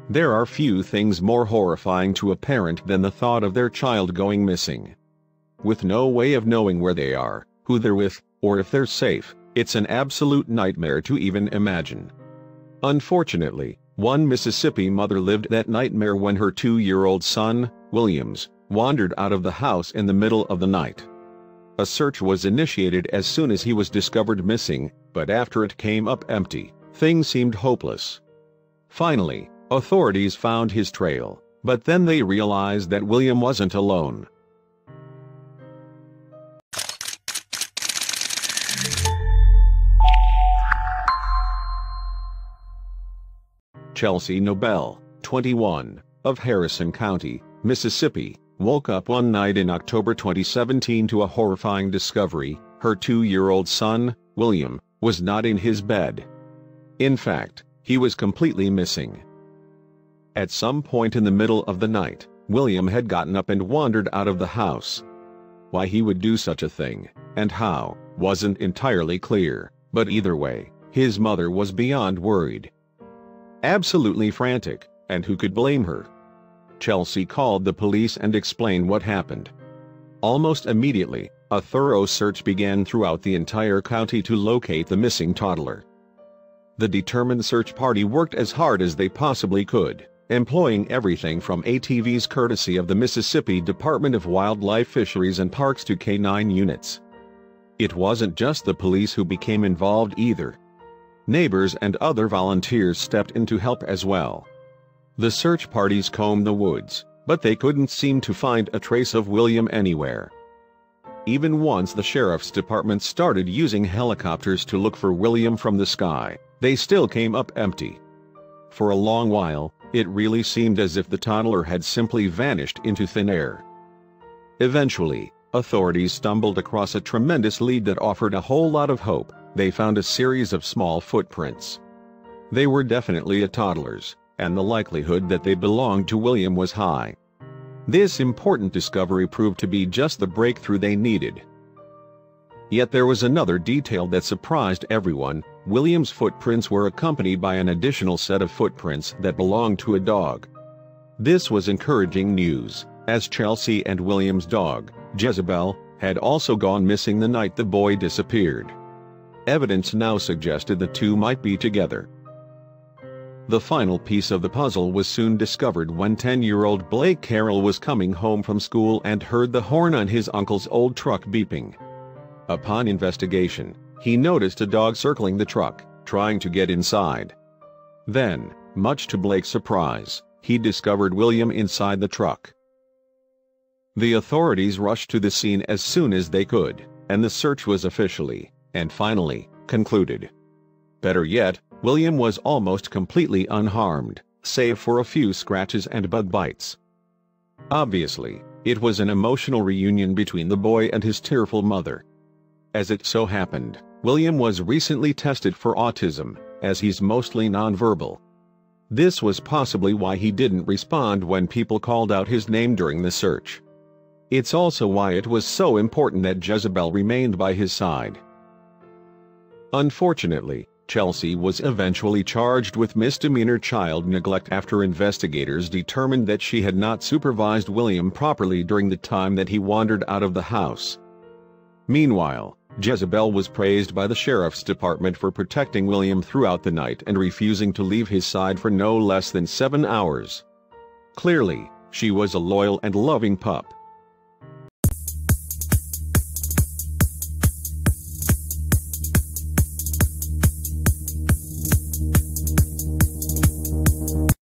There are few things more horrifying to a parent than the thought of their child going missing. With no way of knowing where they are, who they're with, or if they're safe, it's an absolute nightmare to even imagine. Unfortunately, one Mississippi mother lived that nightmare when her 2-year-old son, Williams, wandered out of the house in the middle of the night. A search was initiated as soon as he was discovered missing, but after it came up empty, things seemed hopeless. Finally, authorities found his trail, but then they realized that William wasn't alone. Chelsea Nobel, 21, of Harrison County, Mississippi, woke up one night in October 2017 to a horrifying discovery: her 2-year-old son, William, was not in his bed. In fact, he was completely missing. At some point in the middle of the night, William had gotten up and wandered out of the house. Why he would do such a thing, and how, wasn't entirely clear, but either way, his mother was beyond worried. Absolutely frantic, and who could blame her? Chelsea called the police and explained what happened. Almost immediately, a thorough search began throughout the entire county to locate the missing toddler. The determined search party worked as hard as they possibly could, employing everything from ATVs courtesy of the Mississippi Department of Wildlife, Fisheries and Parks to K-9 units. It wasn't just the police who became involved either. Neighbors and other volunteers stepped in to help as well. The search parties combed the woods, but they couldn't seem to find a trace of William anywhere. Even once the sheriff's department started using helicopters to look for William from the sky, they still came up empty. For a long while, it really seemed as if the toddler had simply vanished into thin air. Eventually, authorities stumbled across a tremendous lead that offered a whole lot of hope. They found a series of small footprints. They were definitely a toddler's, and the likelihood that they belonged to William was high. This important discovery proved to be just the breakthrough they needed. Yet there was another detail that surprised everyone: William's footprints were accompanied by an additional set of footprints that belonged to a dog. This was encouraging news, as Chelsea and William's dog, Jezebel, had also gone missing the night the boy disappeared. Evidence now suggested the two might be together. The final piece of the puzzle was soon discovered when 10-year-old Blake Carroll was coming home from school and heard the horn on his uncle's old truck beeping. Upon investigation, he noticed a dog circling the truck, trying to get inside. Then, much to Blake's surprise, he discovered William inside the truck. The authorities rushed to the scene as soon as they could, and the search was officially, and finally, concluded. Better yet, William was almost completely unharmed, save for a few scratches and bug bites. Obviously, it was an emotional reunion between the boy and his tearful mother. As it so happened, William was recently tested for autism, as he's mostly nonverbal. This was possibly why he didn't respond when people called out his name during the search. It's also why it was so important that Jezebel remained by his side. Unfortunately, Chelsea was eventually charged with misdemeanor child neglect after investigators determined that she had not supervised William properly during the time that he wandered out of the house. Meanwhile, Jezebel was praised by the sheriff's department for protecting William throughout the night and refusing to leave his side for no less than 7 hours. Clearly, she was a loyal and loving pup.